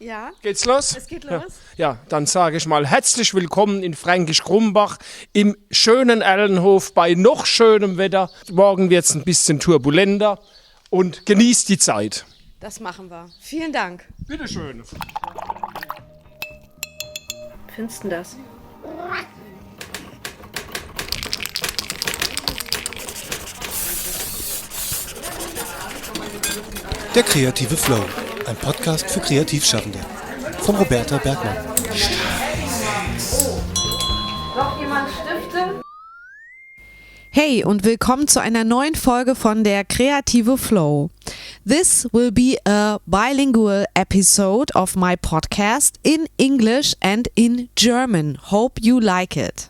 Ja. Geht's los? Es geht los. Ja, dann sage ich mal herzlich willkommen in Fränkisch Crumbach im schönen Erlenhof bei noch schönem Wetter. Morgen wird es ein bisschen turbulenter und genießt die Zeit. Das machen wir. Vielen Dank. Bitteschön. Findest du das? Der kreative Flow, ein Podcast für Kreativschaffende von Roberta Bergmann. Braucht jemand Stifte? Hey und willkommen zu einer neuen Folge von der kreative Flow. This will be a bilingual episode of my podcast in English and in German. Hope you like it.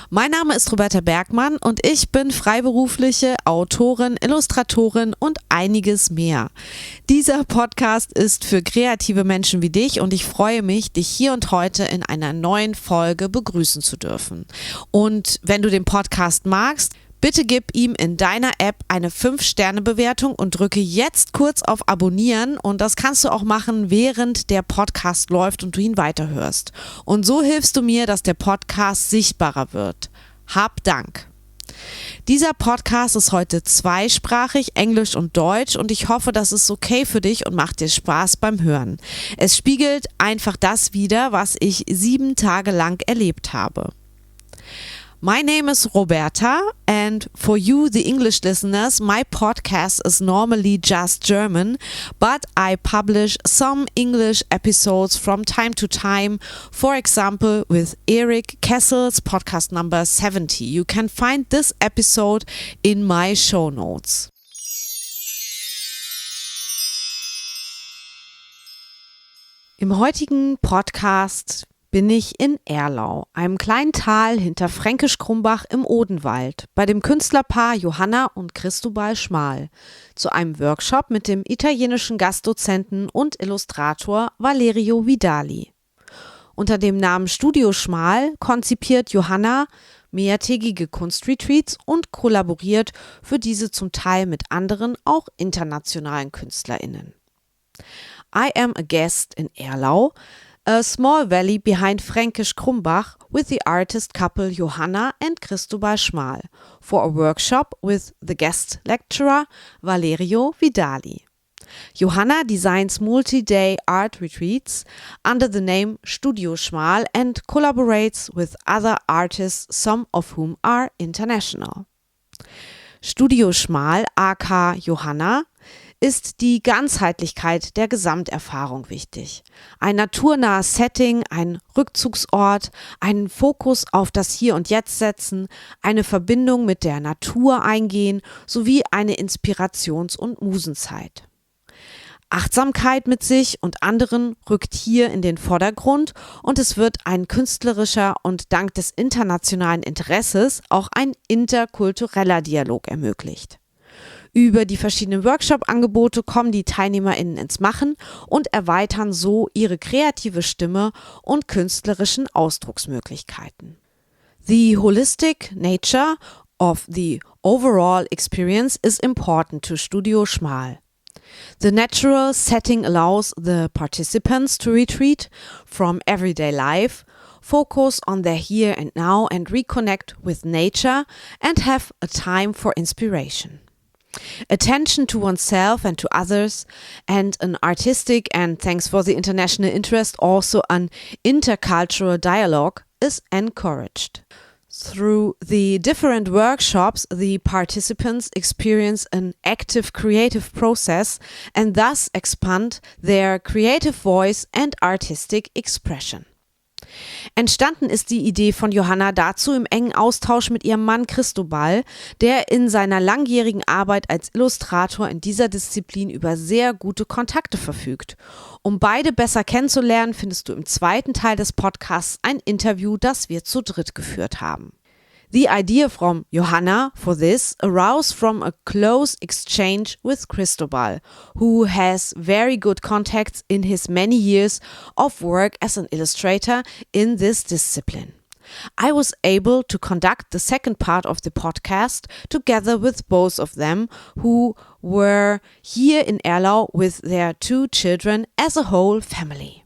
Mein Name ist Roberta Bergmann und ich bin freiberufliche Autorin, Illustratorin und einiges mehr. Dieser Podcast ist für kreative Menschen wie dich und ich freue mich, dich hier und heute in einer neuen Folge begrüßen zu dürfen. Und wenn du den Podcast magst, bitte gib ihm in deiner App eine 5-Sterne-Bewertung und drücke jetzt kurz auf Abonnieren und das kannst du auch machen, während der Podcast läuft und du ihn weiterhörst. Und so hilfst du mir, dass der Podcast sichtbarer wird. Hab Dank! Dieser Podcast ist heute zweisprachig, Englisch und Deutsch und ich hoffe, das ist okay für dich und macht dir Spaß beim Hören. Es spiegelt einfach das wider, was ich 7 Tage lang erlebt habe. My name is Roberta, and for you, the English listeners, my podcast is normally just German, but I publish some English episodes from time to time, for example, with Eric Kessel's podcast number 70. You can find this episode in my show notes. Im heutigen Podcast bin ich in Erlau, einem kleinen Tal hinter Fränkisch Crumbach im Odenwald, bei dem Künstlerpaar Johanna und Cristóbal Schmal, zu einem Workshop mit dem italienischen Gastdozenten und Illustrator Valerio Vidali. Unter dem Namen Studio Schmal konzipiert Johanna mehrtägige Kunstretreats und kollaboriert für diese zum Teil mit anderen, auch internationalen KünstlerInnen. I am a guest in Erlau, a small valley behind Fränkisch Crumbach, with the artist couple Johanna and Cristóbal Schmal for a workshop with the guest lecturer Valerio Vidali. Johanna designs multi-day art retreats under the name Studio Schmal and collaborates with other artists, some of whom are international. Studio Schmal, aka Johanna, ist die Ganzheitlichkeit der Gesamterfahrung wichtig. Ein naturnahes Setting, ein Rückzugsort, einen Fokus auf das Hier und Jetzt setzen, eine Verbindung mit der Natur eingehen, sowie eine Inspirations- und Musenzeit. Achtsamkeit mit sich und anderen rückt hier in den Vordergrund und es wird ein künstlerischer und dank des internationalen Interesses auch ein interkultureller Dialog ermöglicht. Über die verschiedenen Workshop-Angebote kommen die TeilnehmerInnen ins Machen und erweitern so ihre kreative Stimme und künstlerischen Ausdrucksmöglichkeiten. The holistic nature of the overall experience is important to Studio Schmal. The natural setting allows the participants to retreat from everyday life, focus on their here and now and reconnect with nature and have a time for inspiration. Attention to oneself and to others, and an artistic and, thanks for the international interest, also an intercultural dialogue is encouraged. Through the different workshops, the participants experience an active creative process and thus expand their creative voice and artistic expression. Entstanden ist die Idee von Johanna dazu im engen Austausch mit ihrem Mann Cristóbal, der in seiner langjährigen Arbeit als Illustrator in dieser Disziplin über sehr gute Kontakte verfügt. Um beide besser kennenzulernen, findest du im zweiten Teil des Podcasts ein Interview, das wir zu dritt geführt haben. The idea from Johanna for this arose from a close exchange with Cristóbal, who has very good contacts in his many years of work as an illustrator in this discipline. I was able to conduct the second part of the podcast together with both of them, who were here in Erlau with their 2 children as a whole family.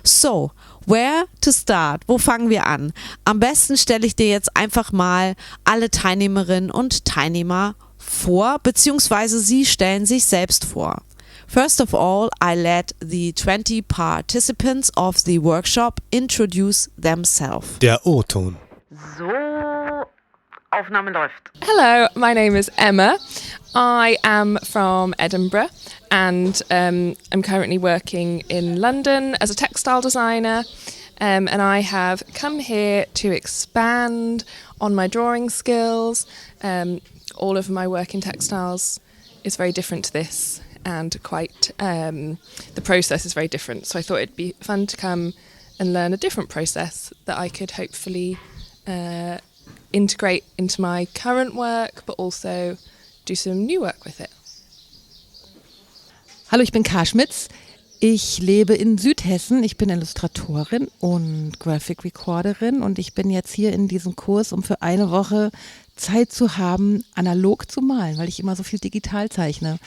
So, where to start? Wo fangen wir an? Am besten stelle ich dir jetzt einfach mal alle Teilnehmerinnen und Teilnehmer vor, beziehungsweise sie stellen sich selbst vor. First of all, I let the 20 participants of the workshop introduce themselves. Der O-Ton. So, Aufnahme läuft. Hello, my name is Emma. I am from Edinburgh and I'm currently working in London as a textile designer, and I have come here to expand on my drawing skills. All of my work in textiles is very different to this, and quite the process is very different. So I thought it'd be fun to come and learn a different process that I could hopefully integrate into my current work, but also do some new work with it. Hallo, ich bin K. Schmitz. Ich lebe in Südhessen. Ich bin Illustratorin und Graphic Recorderin und ich bin jetzt hier in diesem Kurs, um für eine Woche Zeit zu haben, analog zu malen, weil ich immer so viel digital zeichne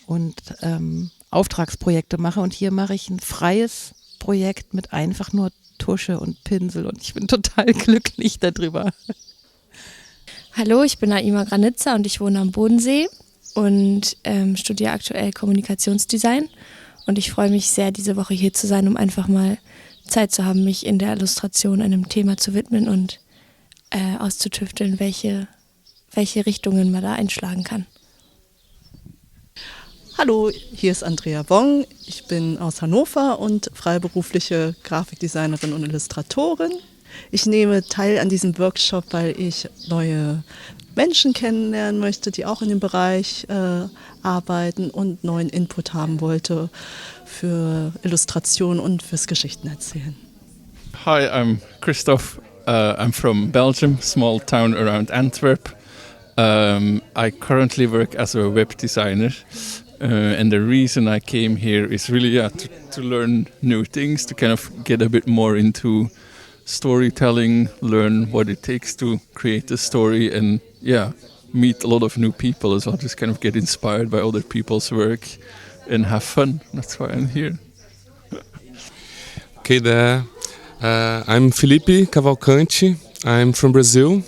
und Auftragsprojekte mache. Und hier mache ich ein freies Projekt mit einfach nur Tusche und Pinsel und ich bin total glücklich darüber. Hallo, ich bin Naima Granitza und ich wohne am Bodensee und studiere aktuell Kommunikationsdesign. Und ich freue mich sehr, diese Woche hier zu sein, um einfach mal Zeit zu haben, mich in der Illustration einem Thema zu widmen und auszutüfteln, welche Richtungen man da einschlagen kann. Hallo, hier ist Andrea Wong. Ich bin aus Hannover und freiberufliche Grafikdesignerin und Illustratorin. Ich nehme teil an diesem Workshop, weil ich neue Menschen kennenlernen möchte, die auch in dem Bereich arbeiten und neuen Input haben wollte für Illustration und fürs Geschichtenerzählen. Hi, I'm Christoph. I'm from Belgium, small town around Antwerp. I currently work as a web designer. And the reason I came here is really to learn new things, to kind of get a bit more into storytelling, learn what it takes to create a story, and meet a lot of new people as well. Just kind of get inspired by other people's work and have fun. That's why I'm here. Okay, there. I'm Felipe Cavalcante. I'm from Brazil.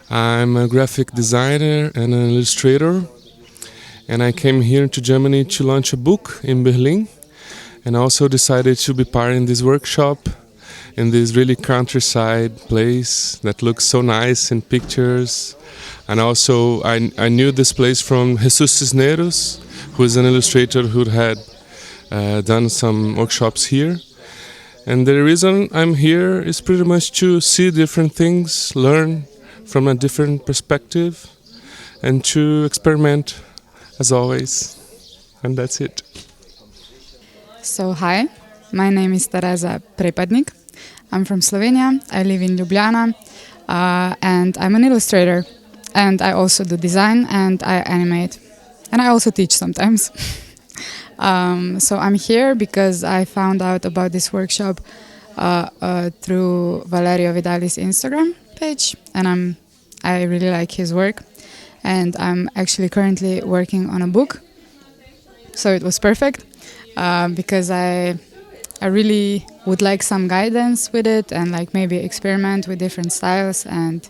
I'm a graphic designer and an illustrator. And I came here to Germany to launch a book in Berlin. And I also decided to be part in this workshop in this really countryside place that looks so nice in pictures. And also I knew this place from Jesus Cisneros, who is an illustrator who had done some workshops here. And the reason I'm here is pretty much to see different things, learn from a different perspective, and to experiment as always. And that's it. So hi, my name is Tereza Prepadnik. I'm from Slovenia. I live in Ljubljana and I'm an illustrator. And I also do design and I animate. And I also teach sometimes. So I'm here because I found out about this workshop through Valerio Vidali's Instagram page. And I really like his work. And I'm actually currently working on a book. So it was perfect because I really would like some guidance with it and like maybe experiment with different styles, and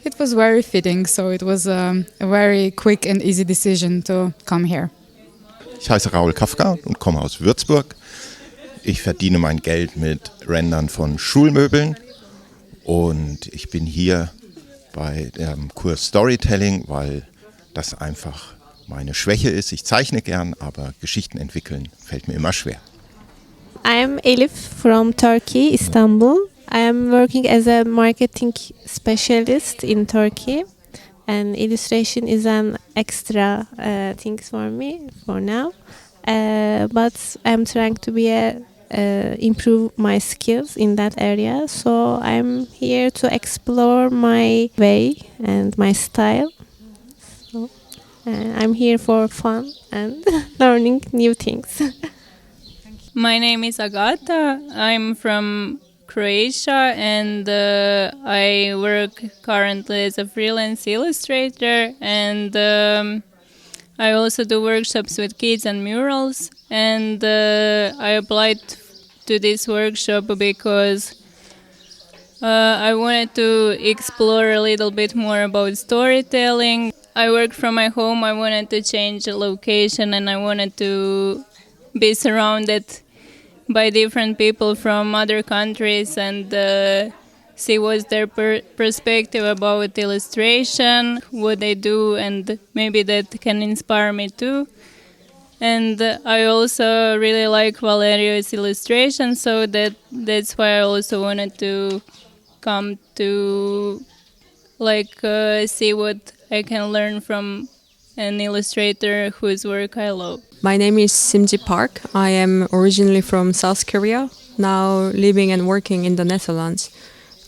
it was very fitting, so it was a very quick and easy decision to come here. Ich heiße Raoul Kafka und komme aus Würzburg. Ich verdiene mein Geld mit Rendern von Schulmöbeln und ich bin hier bei dem Kurs Storytelling, weil das einfach meine Schwäche ist. Ich zeichne gern, aber Geschichten entwickeln fällt mir immer schwer. I'm Elif from Turkey, Istanbul. I am working as a marketing specialist in Turkey, and illustration is an extra thing for me for now. But I'm trying to improve my skills in that area, so I'm here to explore my way and my style. So I'm here for fun and learning new things. My name is Agata. I'm from Croatia and I work currently as a freelance illustrator, and I also do workshops with kids and murals, and I applied to this workshop because I wanted to explore a little bit more about storytelling. I work from my home, I wanted to change the location, and I wanted to be surrounded by different people from other countries and see what's their perspective about illustration, what they do, and maybe that can inspire me too. And I also really like Valerio's illustration, so that's why I also wanted to come to see what I can learn from an illustrator whose work I love. My name is Simji Park. I am originally from South Korea, now living and working in the Netherlands.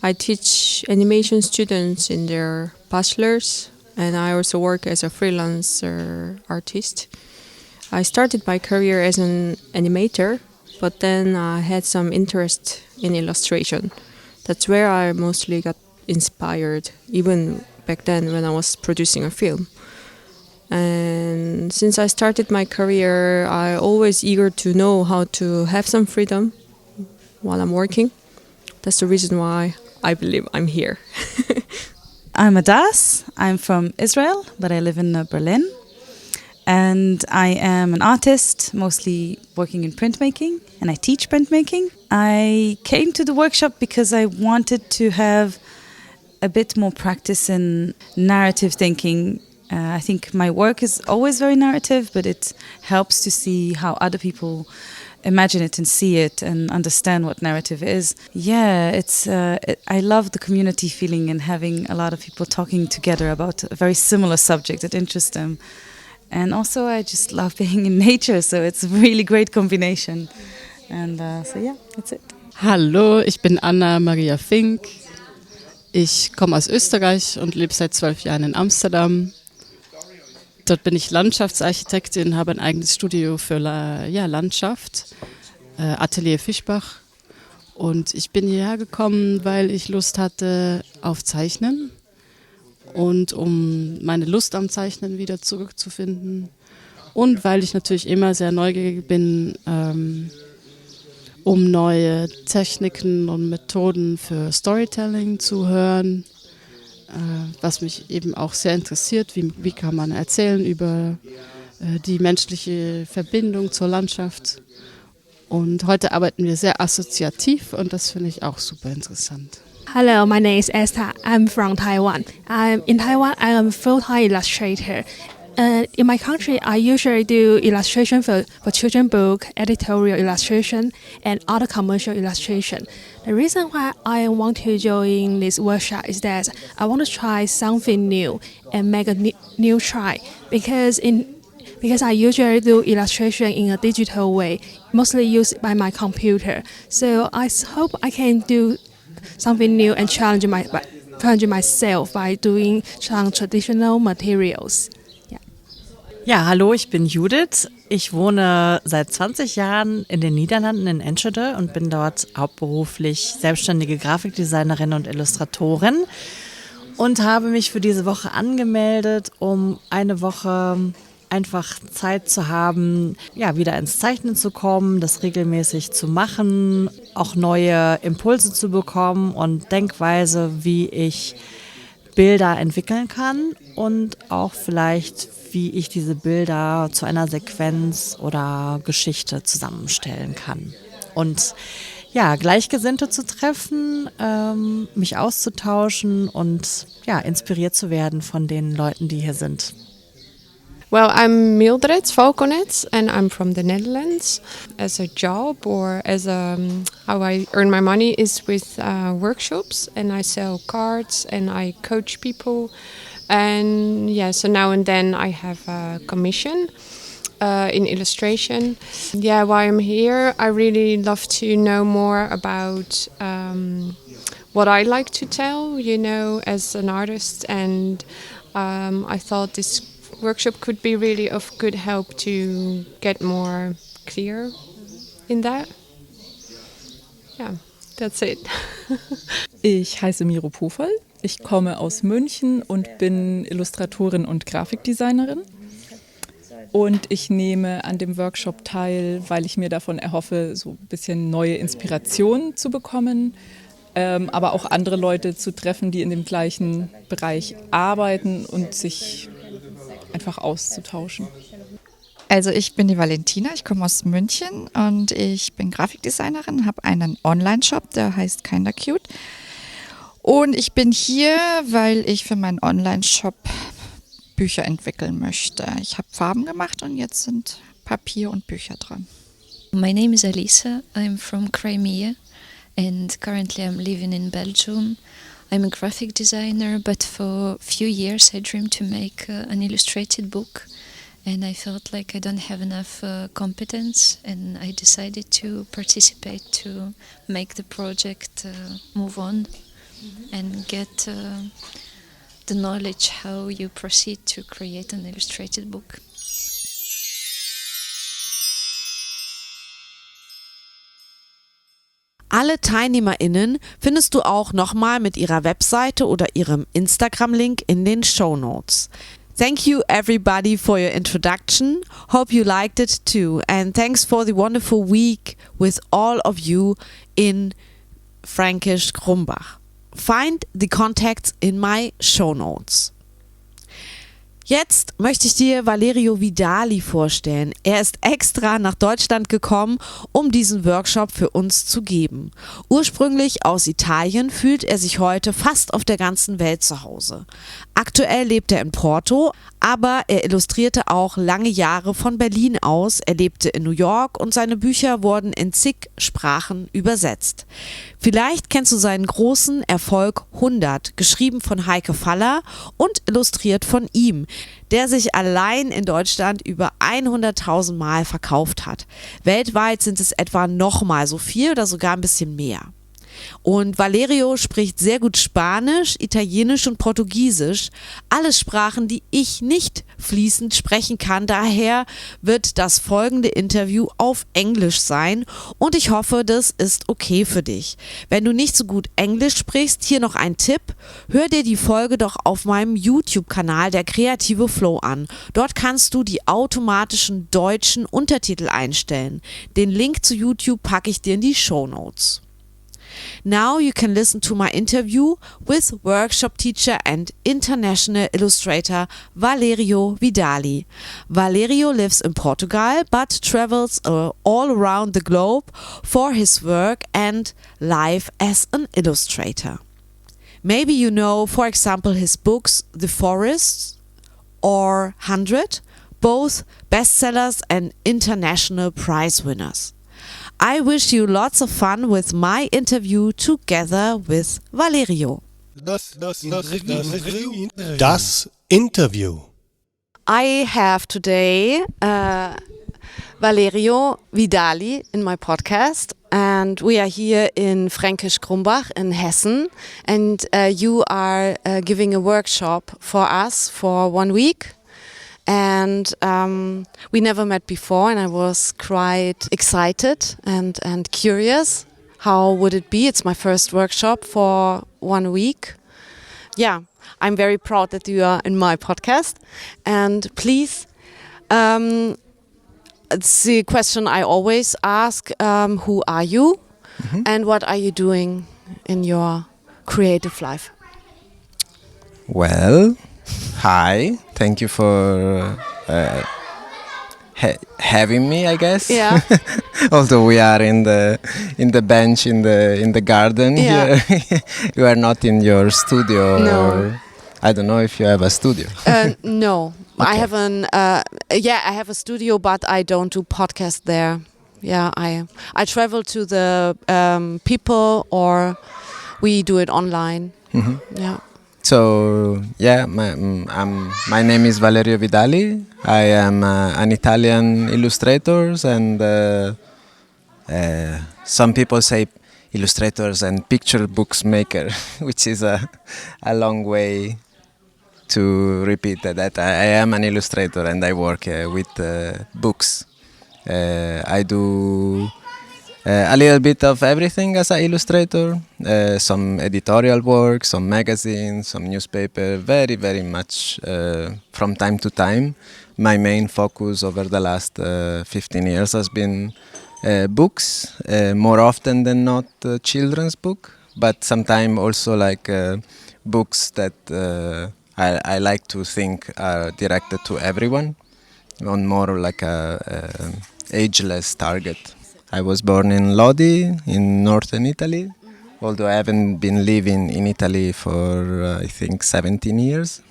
I teach animation students in their bachelor's, and I also work as a freelancer artist. I started my career as an animator, but then I had some interest in illustration. That's where I mostly got inspired, even back then when I was producing a film. And since I started my career, I always eager to know how to have some freedom while I'm working. That's the reason why I believe I'm here. I'm Adas. I'm from Israel, but I live in Berlin. And I am an artist, mostly working in printmaking, and I teach printmaking. I came to the workshop because I wanted to have a bit more practice in narrative thinking. I think my work is always very narrative, but it helps to see how other people imagine it and see it and understand what narrative is. Yeah, I love the community feeling and having a lot of people talking together about a very similar subject that interests them. And also I just love being in nature, so it's a really great combination. And so yeah, that's it. Hallo, ich bin Anna Maria Fink. Ich komme aus Österreich und lebe seit 12 Jahren in Amsterdam. Dort bin ich Landschaftsarchitektin, habe ein eigenes Studio für Landschaft, Atelier Fischbach. Und ich bin hierher gekommen, weil ich Lust hatte auf Zeichnen und um meine Lust am Zeichnen wieder zurückzufinden. Und weil ich natürlich immer sehr neugierig bin, um neue Techniken und Methoden für Storytelling zu hören. Was mich eben auch sehr interessiert, wie kann man erzählen über die menschliche Verbindung zur Landschaft. Und heute arbeiten wir sehr assoziativ und das finde ich auch super interessant. Hello, my name is Esther. I'm from Taiwan. In Taiwan, I am a full-time illustrator. In my country, I usually do illustration for children's book, editorial illustration, and other commercial illustration. The reason why I want to join this workshop is that I want to try something new and make a new try because I usually do illustration in a digital way, mostly used by my computer. So I hope I can do something new and challenge myself by doing some traditional materials. Ja, hallo, ich bin Judith. Ich wohne seit 20 Jahren in den Niederlanden in Enschede und bin dort hauptberuflich selbstständige Grafikdesignerin und Illustratorin und habe mich für diese Woche angemeldet, um eine Woche einfach Zeit zu haben, ja, wieder ins Zeichnen zu kommen, das regelmäßig zu machen, auch neue Impulse zu bekommen und Denkweise, wie ich Bilder entwickeln kann und auch vielleicht, wie ich diese Bilder zu einer Sequenz oder Geschichte zusammenstellen kann. Und ja, Gleichgesinnte zu treffen, mich auszutauschen und ja, inspiriert zu werden von den Leuten, die hier sind. Well, I'm Mildred Valkonets and I'm from the Netherlands. As a job or as how I earn my money is with workshops, and I sell cards and I coach people. And yeah, so now and then I have a commission in illustration. Yeah, while I'm here, I really love to know more about what I like to tell, you know, as an artist. And I thought this workshop could be really of good help to get more clear in that. Yeah, that's it. Ich heiße Miro Pofall. Ich komme aus München und bin Illustratorin und Grafikdesignerin. Und ich nehme an dem Workshop teil, weil ich mir davon erhoffe, so ein bisschen neue Inspirationen zu bekommen, aber auch andere Leute zu treffen, die in dem gleichen Bereich arbeiten und sich einfach auszutauschen. Also ich bin die Valentina, ich komme aus München und ich bin Grafikdesignerin, habe einen Online-Shop, der heißt Kinda Cute. Und ich bin hier, weil ich für meinen Online-Shop Bücher entwickeln möchte. Ich habe Farben gemacht und jetzt sind Papier und Bücher dran. My name is Elisa. I'm from Crimea and currently I'm living in Belgium. I'm a graphic designer, but for a few years I dreamed to make an illustrated book. And I felt like I don't have enough competence, and I decided to participate to make the project move on and get the knowledge how you proceed to create an illustrated book. Alle TeilnehmerInnen findest du auch nochmal mit ihrer Webseite oder ihrem Instagram-Link in den Shownotes. Thank you everybody for your introduction. Hope you liked it too. And thanks for the wonderful week with all of you in Fränkisch Crumbach. Find the contacts in my show notes. Jetzt möchte ich dir Valerio Vidali vorstellen. Er ist extra nach Deutschland gekommen, um diesen Workshop für uns zu geben. Ursprünglich aus Italien fühlt er sich heute fast auf der ganzen Welt zu Hause. Aktuell lebt er in Porto, aber er illustrierte auch lange Jahre von Berlin aus. Er lebte in New York und seine Bücher wurden in zig Sprachen übersetzt. Vielleicht kennst du seinen großen Erfolg 100, geschrieben von Heike Faller und illustriert von ihm, der sich allein in Deutschland über 100.000 Mal verkauft hat. Weltweit sind es etwa nochmal so viel oder sogar ein bisschen mehr. Und Valerio spricht sehr gut Spanisch, Italienisch und Portugiesisch. Alles Sprachen, die ich nicht fließend sprechen kann. Daher wird das folgende Interview auf Englisch sein. Und ich hoffe, das ist okay für dich. Wenn du nicht so gut Englisch sprichst, hier noch ein Tipp. Hör dir die Folge doch auf meinem YouTube-Kanal, der Kreative Flow, an. Dort kannst du die automatischen deutschen Untertitel einstellen. Den Link zu YouTube packe ich dir in die Shownotes. Now you can listen to my interview with workshop teacher and international illustrator Valerio Vidali. Valerio lives in Portugal but travels all around the globe for his work and life as an illustrator. Maybe you know, for example, his books The Forest or 100, both bestsellers and international prize winners. I wish you lots of fun with my interview together with Valerio. Das Interview. I have today Valerio Vidali in my podcast, and we are here in Fränkisch Crumbach in Hessen, and you are giving a workshop for us for 1 week. And we never met before, and I was quite excited and curious. How would it be? It's my first workshop for 1 week. Yeah, I'm very proud that you are in my podcast. And please, it's the question I always ask, who are you? And what are you doing in your creative life? Well, hi, thank you for having me, I guess. Yeah. Although we are in the bench in the garden here, you are not in your studio. No. Or, I don't know if you have a studio. No, Okay. I have I have a studio, but I don't do podcast there. Yeah, I travel to the people, or we do it online. Mhm. Yeah. So yeah, my name is Valerio Vidali. I am an Italian illustrator, and some people say illustrators and picture books maker, which is a long way to repeat that. I am an illustrator and I work with books. I do A little bit of everything as an illustrator, some editorial work, some magazines, some newspaper, very, very much from time to time. My main focus over the last 15 years has been books, more often than not children's book, but sometimes also like books that I like to think are directed to everyone, on more like a ageless target. I was born in Lodi in northern Italy, although I haven't been living in Italy for I think 17 years.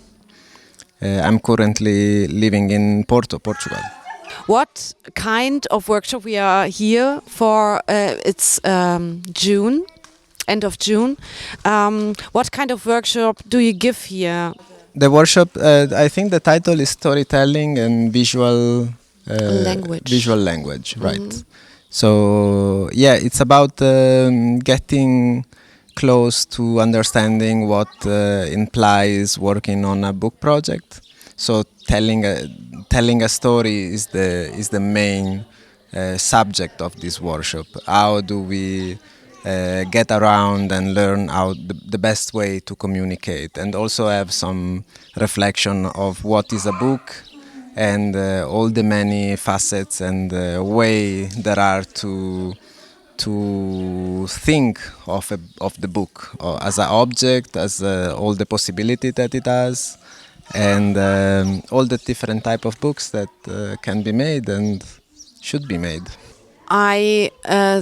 I'm currently living in Porto, Portugal. What kind of workshop we are here for? It's June, end of June. What kind of workshop do you give here? The workshop, I think the title is Storytelling and Visual Language. Visual language, right. So, yeah, it's about getting close to understanding what implies working on a book project. So telling a story is the main subject of this workshop. How do we get around and learn how the best way to communicate, and also have some reflection of what is a book and all the many facets and way there are to think of the book as an object, as all the possibility that it has, and all the different type of books that can be made and should be made. I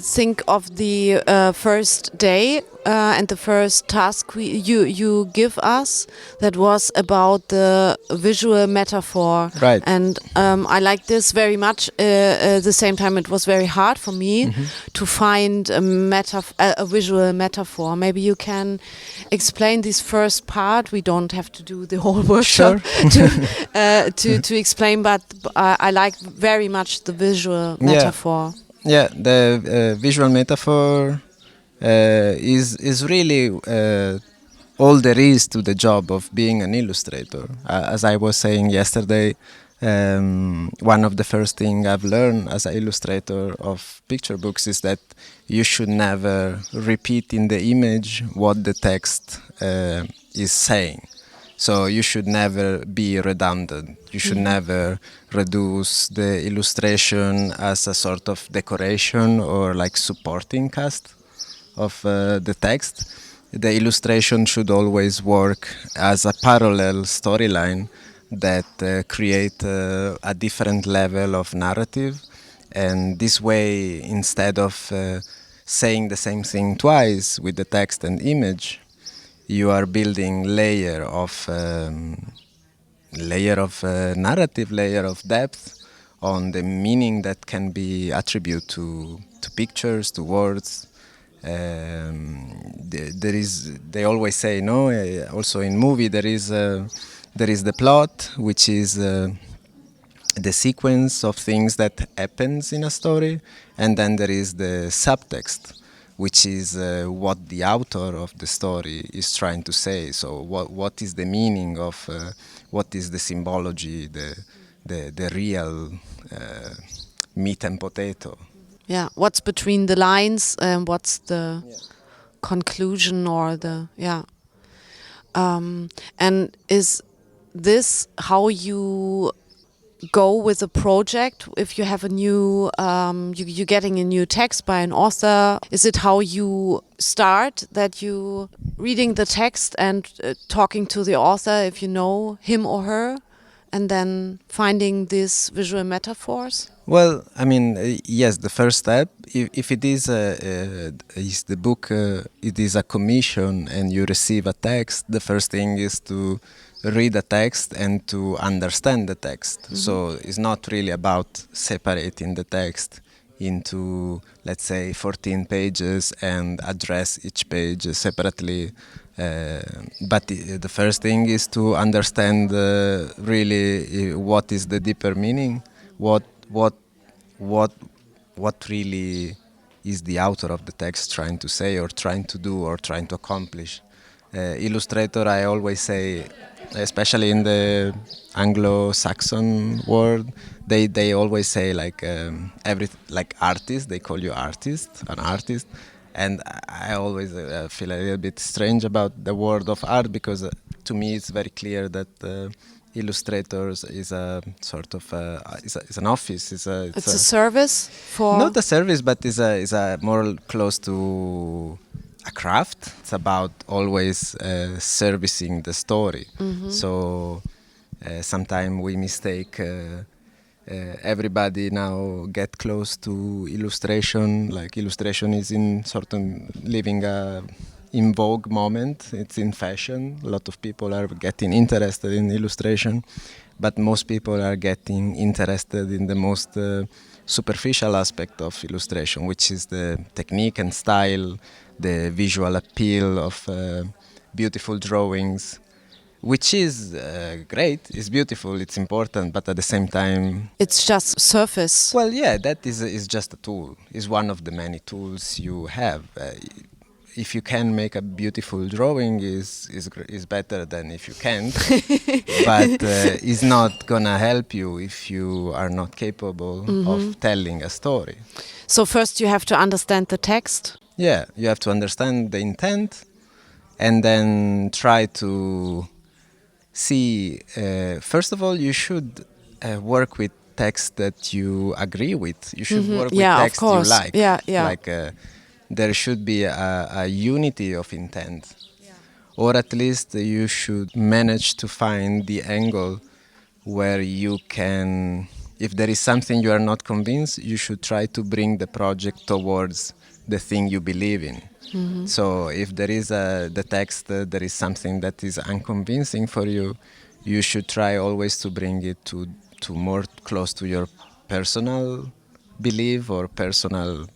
think of the first day and the first task you give us that was about the visual metaphor. Right. And I like this very much. At the same time, it was very hard for me to find a visual metaphor. Maybe you can explain this first part. We don't have to do the whole workshop to explain, but I like very much the visual metaphor. Yeah, the visual metaphor is really all there is to the job of being an illustrator. As I was saying yesterday, one of the first things I've learned as an illustrator of picture books is that you should never repeat in the image what the text is saying. So you should never be redundant. You should never reduce the illustration as a sort of decoration or like supporting cast of the text. The illustration should always work as a parallel storyline that create a different level of narrative. And this way, instead of saying the same thing twice with the text and image, you are building layer of narrative, layer of depth on the meaning that can be attributed to pictures, to words. They always say also in movie there is the plot, which is the sequence of things that happens in a story, and then there is the subtext, which is what the author of the story is trying to say. So what is the meaning of, what is the symbology, the real meat and potato. Yeah, what's between the lines and what's the conclusion or the, and is this how you go with a project? If you have a new, you're getting a new text by an author, is it how you start, that you reading the text and talking to the author if you know him or her, and then finding these visual metaphors? Well, I mean, yes, the first step, if it is the book, it is a commission and you receive a text, the first thing is to read the text and to understand the text. So it's not really about separating the text into, let's say, 14 pages and address each page separately. But the first thing is to understand really what is the deeper meaning, what really is the author of the text trying to say or trying to do or trying to accomplish. illustrator, I always say, especially in the Anglo-Saxon world, they always say like artist. They call you an artist, and I always feel a little bit strange about the word of art, because to me it's very clear that illustrators is a sort of is an office. It's a service for not a service, but is a more close to a craft. It's about always servicing the story. Mm-hmm. So sometimes we mistake. Everybody now get close to illustration. Like illustration is in certain living a in vogue moment. It's in fashion. A lot of people are getting interested in illustration, but most people are getting interested in the most superficial aspect of illustration, which is the technique and style, the visual appeal of beautiful drawings, which is great, it's beautiful, it's important, but at the same time... It's just surface. Well, yeah, that is just a tool. It's one of the many tools you have. If you can make a beautiful drawing, is better than if you can't. But it's not gonna help you if you are not capable of telling a story. So first you have to understand the text. Yeah, you have to understand the intent, and then try to see. First of all, you should work with text that you agree with. You should work with text you like. Yeah, yeah. Like there should be a unity of intent, or at least you should manage to find the angle where you can. If there is something you are not convinced, you should try to bring the project towards the thing you believe in. Mm-hmm. So if there is the text, there is something that is unconvincing for you, you should try always to bring it to more close to your personal belief or personal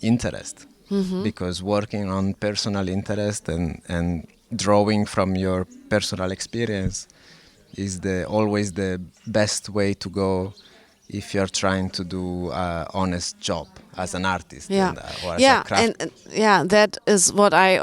interest. Mm-hmm. Because working on personal interest and drawing from your personal experience is always the best way to go if you're trying to do an honest job as an artist. Yeah, or as a craft. And that is what I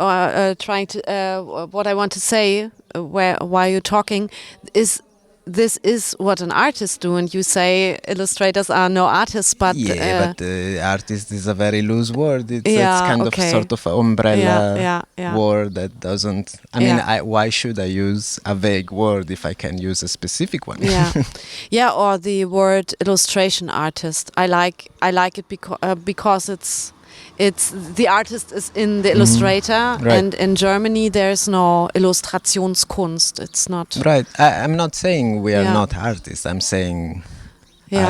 what I want to say while you're talking is. This is what an artist do, and you say illustrators are no artists, but but artist is a very loose word. It's kind of sort of an umbrella word that doesn't. I mean, why should I use a vague word if I can use a specific one? Yeah, or the word illustration artist. I like it because it's the artist is in the illustrator, right. And in Germany there's no Illustrationskunst. It's not right. I'm not saying we are not artists. I'm saying I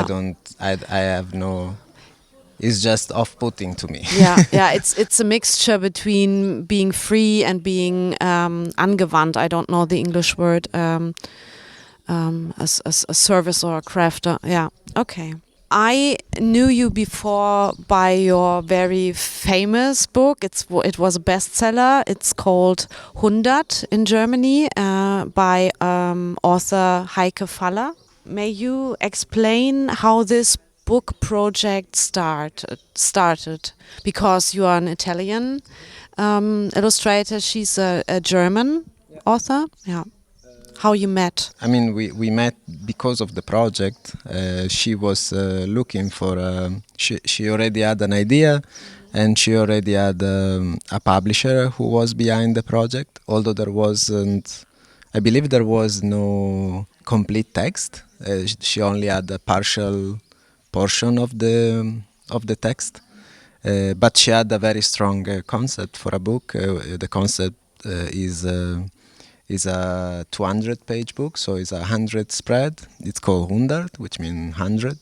have no. It's just off-putting to me. Yeah. It's a mixture between being free and being angewandt. I don't know the English word. As a service or a crafter. Yeah. Okay. I knew you before by your very famous book. It was a bestseller. It's called 100 in Germany by author Heike Faller. May you explain how this book project started? Because you are an Italian illustrator. She's a German author. Yeah. How you met? I mean, we met because of the project. She was looking for. She already had an idea, and she already had a publisher who was behind the project. Although there wasn't, I believe there was no complete text. She only had a partial portion of the text, but she had a very strong concept for a book. The concept is a 200-page book, so it's a 100 spread. It's called 100, which means 100,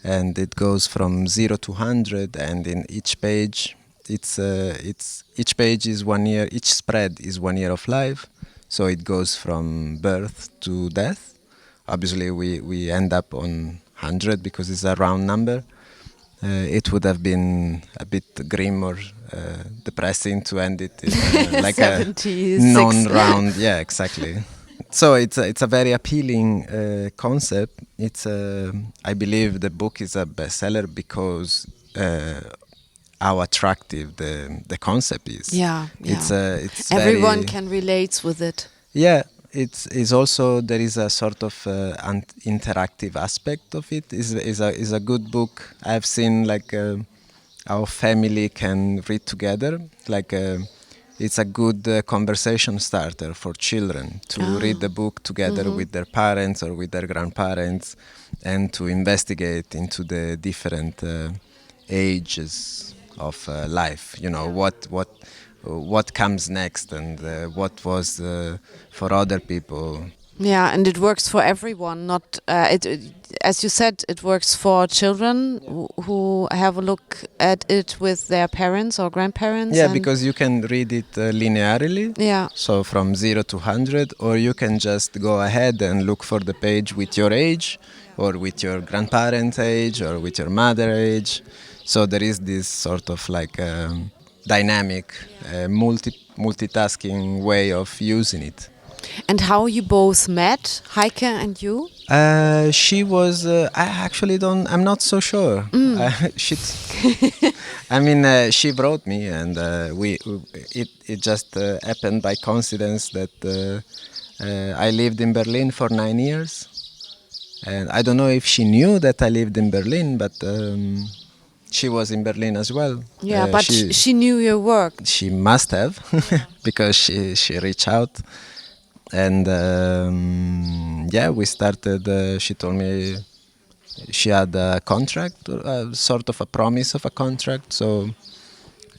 and it goes from 0 to 100. And in each page, each page is 1 year. Each spread is 1 year of life, so it goes from birth to death. Obviously, we end up on 100 because it's a round number. It would have been a bit grim or depressing to end it in, like a non-round. Yeah, exactly. So it's a very appealing concept. I believe the book is a bestseller because how attractive the concept is. Yeah. It's everyone very, can relate with it. Yeah, it's also there is a sort of interactive aspect of it. Is a good book. I've seen like our family can read together. Like it's a good conversation starter for children to read the book together with their parents or with their grandparents, and to investigate into the different ages of life. You know what comes next, and what was for other people. Yeah, and it works for everyone. Not as you said, it works for children who have a look at it with their parents or grandparents. Yeah, because you can read it linearly. Yeah. So from 0 to 100, or you can just go ahead and look for the page with your age, or with your grandparents' age, or with your mother age. So there is this sort of like dynamic, multitasking way of using it. And how you both met, Heike and you? She was. I actually don't. I'm not so sure. She wrote me, and it just happened by coincidence that I lived in Berlin for 9 years, and I don't know if she knew that I lived in Berlin, but she was in Berlin as well. Yeah, but she knew your work. She must have, because she reached out. And we started. She told me she had a contract, sort of a promise of a contract. So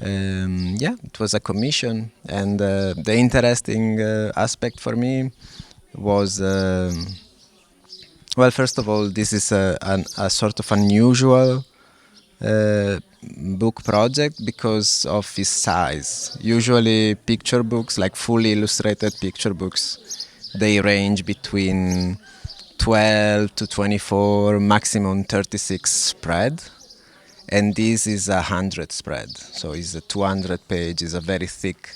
it was a commission. And the interesting aspect for me was, first of all, this is a sort of unusual book project because of its size. Usually picture books, like fully illustrated picture books, they range between 12 to 24, maximum 36 spread, and this is 100 spread, so it's a 200 page, is a very thick,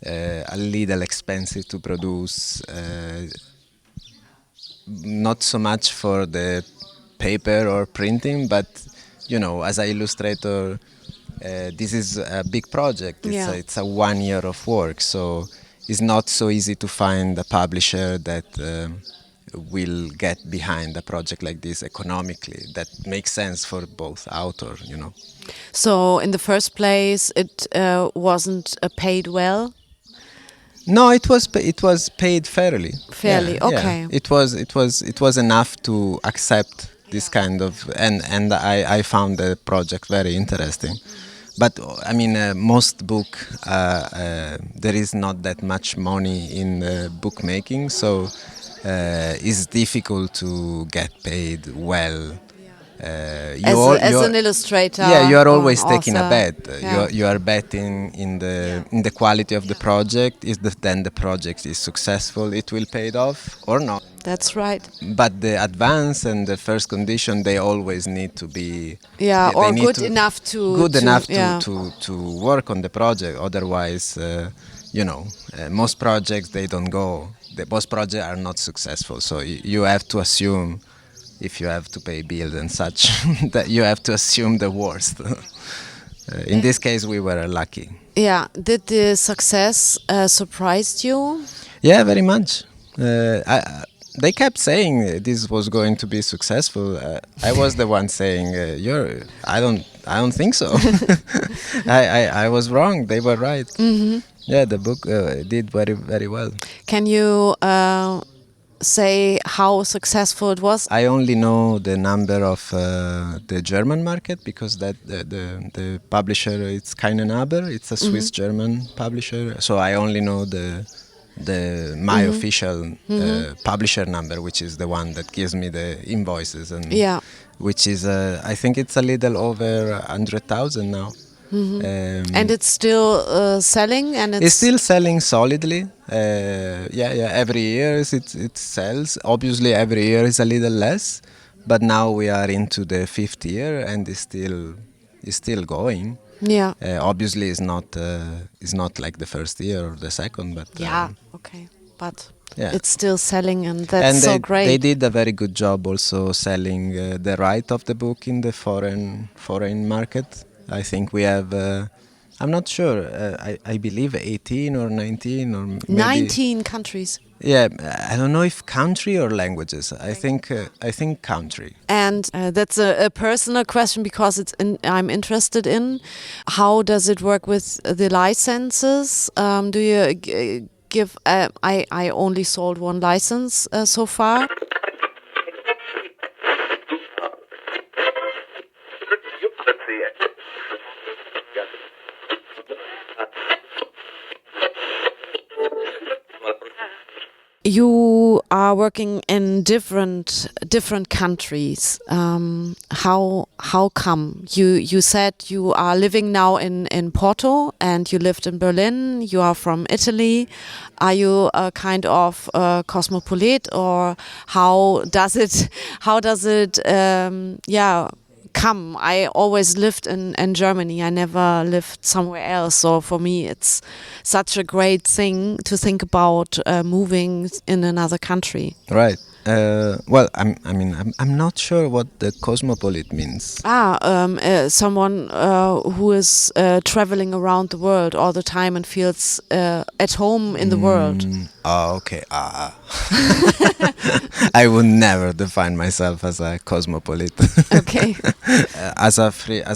a little expensive to produce, not so much for the paper or printing, but as an illustrator, this is a big project. It's a 1 year of work, so it's not so easy to find a publisher that will get behind a project like this economically, that makes sense for both authors, So in the first place, it wasn't paid well? No, it was paid fairly. Fairly, yeah, okay. Yeah. It was enough to accept this kind of, and I found the project very interesting. But most book, there is not that much money in bookmaking, so it's difficult to get paid well. As an illustrator, yeah, you are always taking a author. bet. You are betting in the quality of the project. Then the project is successful, it will pay it off or not. That's right. But the advance and the first condition, they always need to be good enough to work on the project. Otherwise, most projects they don't go. Most projects are not successful. So you have to assume, if you have to pay bills and such, that you have to assume the worst. In this case, we were lucky. Yeah. Did the success surprise you? Yeah, very much. They kept saying this was going to be successful. I was the one saying, I don't think so. I was wrong. They were right. Mm-hmm. Yeah, the book did very, very well. Can you say how successful it was? I only know the number of the German market, because that the publisher, it's Aber. It's a Swiss-German publisher. So I only know my official publisher number, which is the one that gives me the invoices, and which is I think it's a little over 100,000 now. And it's still selling, and it's still selling solidly. Every year it sells. Obviously, every year is a little less, but now we are into the 5th year, and it's still going. Yeah. Obviously, it's not like the first year or the second, but okay, but it's still selling, and that's and so great. They did a very good job also selling the right of the book in the foreign market. I think we have. I'm not sure. I believe 18 or 19 or maybe 19 countries. Yeah, I don't know if country or languages. I think country. And that's a personal question because I'm interested in how does it work with the licenses? Do you give? I only sold one license so far. You are working in different countries. How come? You said you are living now in Porto and you lived in Berlin. You are from Italy. Are you a kind of cosmopolite, or how does it come? I always lived in Germany. I never lived somewhere else. So for me, it's such a great thing to think about moving in another country. Right. Well, I'm not sure what the cosmopolite means. Someone who is traveling around the world all the time and feels at home in the world. Oh, okay. I would never define myself as a cosmopolite. Okay. As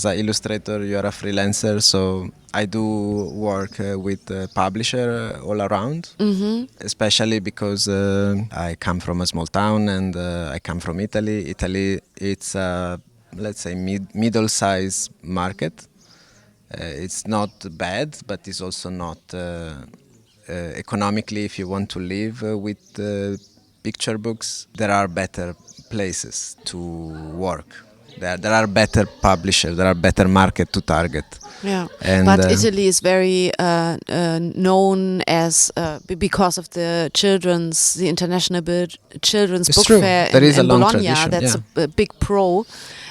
an illustrator, you are a freelancer, so I do work with publisher all around, especially because I come from a small town and I come from Italy. Italy, it's a, let's say, middle-sized market. It's not bad, but it's also not economically. If you want to live with picture books, there are better places to work. There are better publishers, there are better market to target. Yeah, and but Italy is very known as because of the International Children's Book true. Fair there is in a long Bologna. tradition. That's a big pro.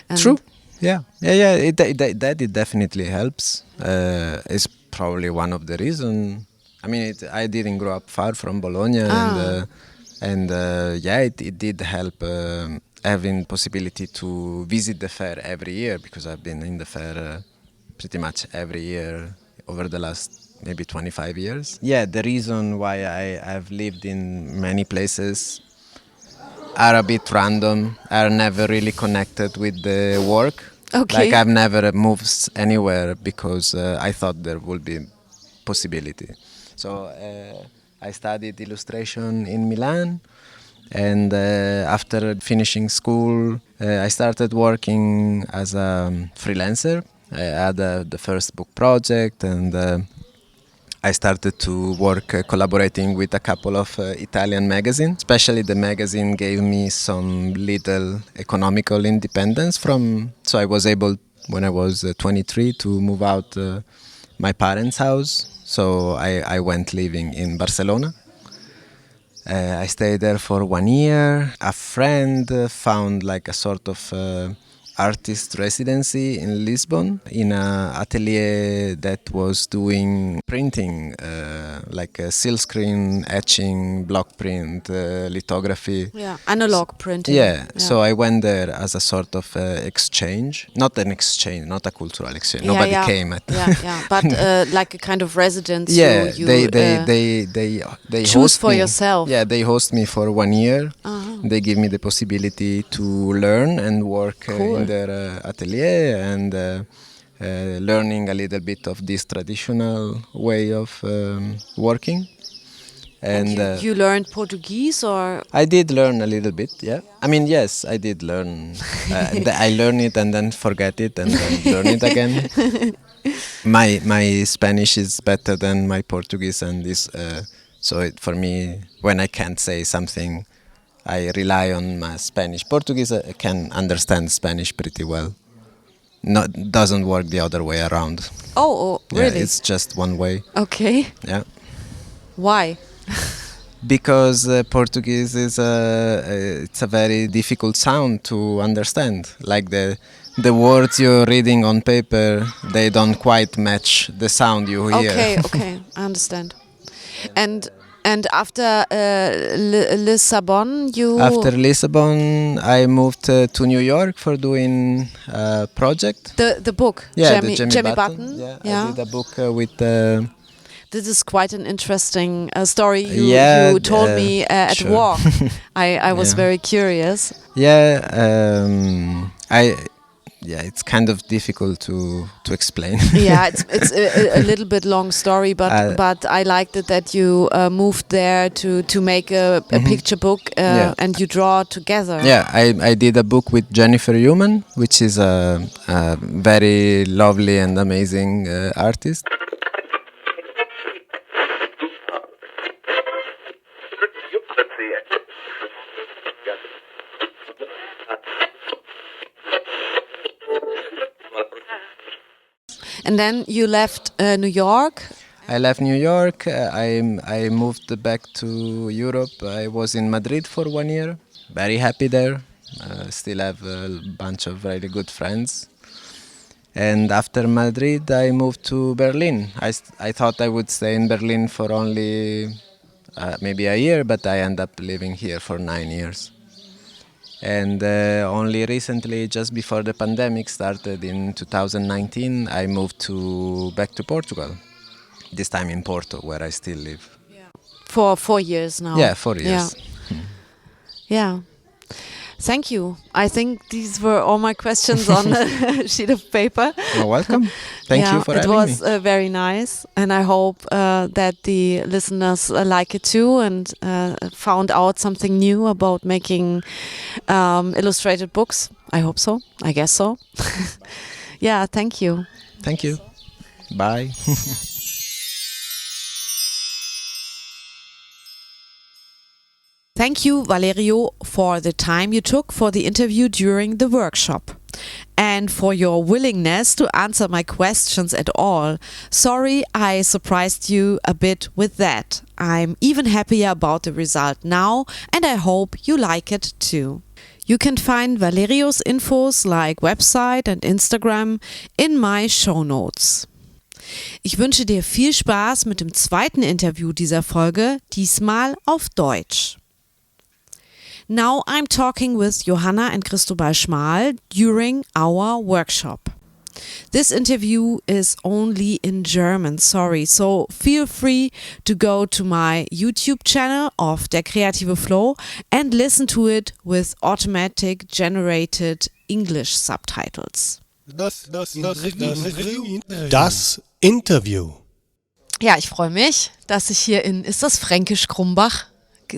And true. Yeah. It definitely helps. It's probably one of the reasons. I mean, I didn't grow up far from Bologna, and it did help. Having possibility to visit the fair every year, because I've been in the fair pretty much every year over the last maybe 25 years. Yeah, the reason why I've lived in many places are a bit random, are never really connected with the work. Okay. Like I've never moved anywhere because I thought there would be possibility. So I studied illustration in Milan. And after finishing school, I started working as a freelancer. I had the first book project, and I started to work collaborating with a couple of Italian magazines. Especially the magazine gave me some little economical independence so I was able, when I was 23, to move out my parents' house. So I went living in Barcelona. I stayed there for 1 year. A friend found like a sort of artist residency in Lisbon in an atelier that was doing printing, like silkscreen, etching, block print, lithography. Yeah, analog printing. Yeah, so I went there as a sort of exchange. Not an exchange, not a cultural exchange. Nobody came at. But like a kind of residence. Yeah, you they choose host for me. yourself. Yeah, they host me for 1 year. They give me the possibility to learn and work in their atelier and learning a little bit of this traditional way of working. And you learned Portuguese, or? I did learn a little bit, yeah. I mean, yes, I did learn. I learn it and then forget it and then learn it again. My Spanish is better than my Portuguese, and this. So for me, when I can't say something, I rely on my Spanish. Portuguese, I can understand Spanish pretty well. Doesn't work the other way around. Oh, really? Yeah, it's just one way. Okay. Yeah. Why? Because Portuguese is it's a very difficult sound to understand. Like the words you're reading on paper, they don't quite match the sound you hear. Okay, I understand. And And after Lisbon, After Lisbon, I moved to New York for doing a project. The book, Yeah, Jamie Button. Yeah, I did a book with... This is quite an interesting story Yeah, you told me at sure. walk. I was Yeah. very curious. Yeah, it's kind of difficult to explain. Yeah, it's a little bit long story, but I liked it that you moved there to make a picture book and you draw together. Yeah, I did a book with Jennifer Human, which is a very lovely and amazing artist. And then you left New York. I left New York. I moved back to Europe. I was in Madrid for 1 year. Very happy there. Still have a bunch of really good friends. And after Madrid, I moved to Berlin. I thought I would stay in Berlin for only maybe a year, but I ended up living here for 9 years. And only recently, just before the pandemic started in 2019, I moved back to Portugal. This time in Porto, where I still live. For 4 years now. Yeah, 4 years. Yeah. Thank you. I think these were all my questions on the sheet of paper. You're welcome. Thank you for having me. It was very nice, and I hope that the listeners like it too and found out something new about making illustrated books. I hope so. I guess so. Yeah, thank you. Thank you. Bye. Thank you, Valerio, for the time you took for the interview during the workshop and for your willingness to answer my questions at all. Sorry I surprised you a bit with that. I'm even happier about the result now, and I hope you like it too. You can find Valerio's infos like website and Instagram in my show notes. Ich wünsche dir viel Spaß mit dem zweiten Interview dieser Folge, diesmal auf Deutsch. Now I'm talking with Johanna and Cristóbal Schmal during our workshop. This interview is only in German, sorry, so feel free to go to my YouTube channel of Der kreative Flow and listen to it with automatic generated English subtitles. Das Interview. Ja, ich freue mich, dass ich hier ist das Fränkisch Crumbach?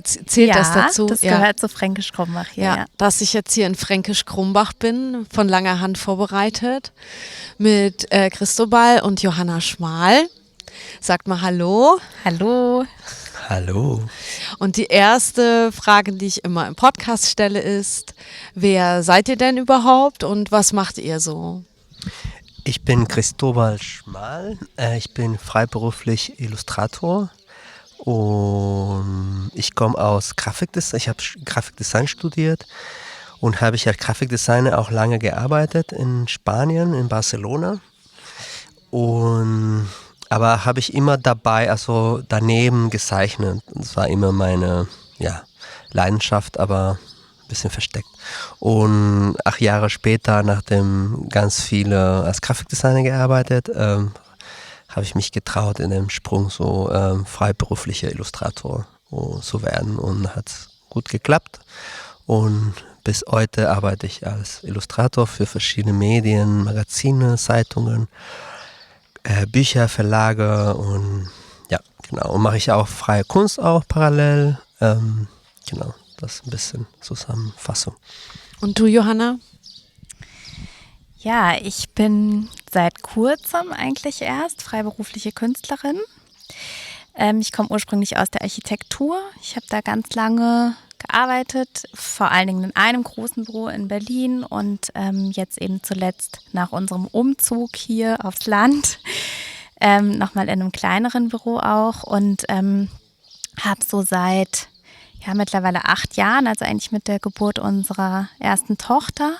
Zählt das dazu? Das gehört zu Fränkisch Crumbach. Ja, dass ich jetzt hier in Fränkisch Crumbach bin, von langer Hand vorbereitet, mit Cristóbal und Johanna Schmal. Sagt mal Hallo. Hallo. Hallo. Und die erste Frage, die ich immer im Podcast stelle, ist: Wer seid ihr denn überhaupt und was macht ihr so? Ich bin Cristóbal Schmal. Ich bin freiberuflich Illustrator. Und ich komme aus Grafikdesign. Ich habe Grafikdesign studiert und habe ich als Grafikdesigner auch lange gearbeitet in Spanien, in Barcelona. Aber habe ich immer dabei, also daneben gezeichnet. Das war immer meine Leidenschaft, aber ein bisschen versteckt. Und 8 Jahre später, nachdem ganz viele als Grafikdesigner gearbeitet, habe ich mich getraut, in dem Sprung so freiberuflicher Illustrator zu werden, und hat gut geklappt. Und bis heute arbeite ich als Illustrator für verschiedene Medien, Magazine, Zeitungen, Bücher, Verlage und ja, genau. Und mache ich auch freie Kunst auch parallel. Genau, das ist ein bisschen Zusammenfassung. Und du, Johanna? Ja, ich bin seit kurzem eigentlich erst freiberufliche Künstlerin. Ich komme ursprünglich aus der Architektur. Ich habe da ganz lange gearbeitet, vor allen Dingen in einem großen Büro in Berlin und jetzt eben zuletzt nach unserem Umzug hier aufs Land nochmal in einem kleineren Büro auch, und habe so seit mittlerweile 8 Jahren, also eigentlich mit der Geburt unserer ersten Tochter,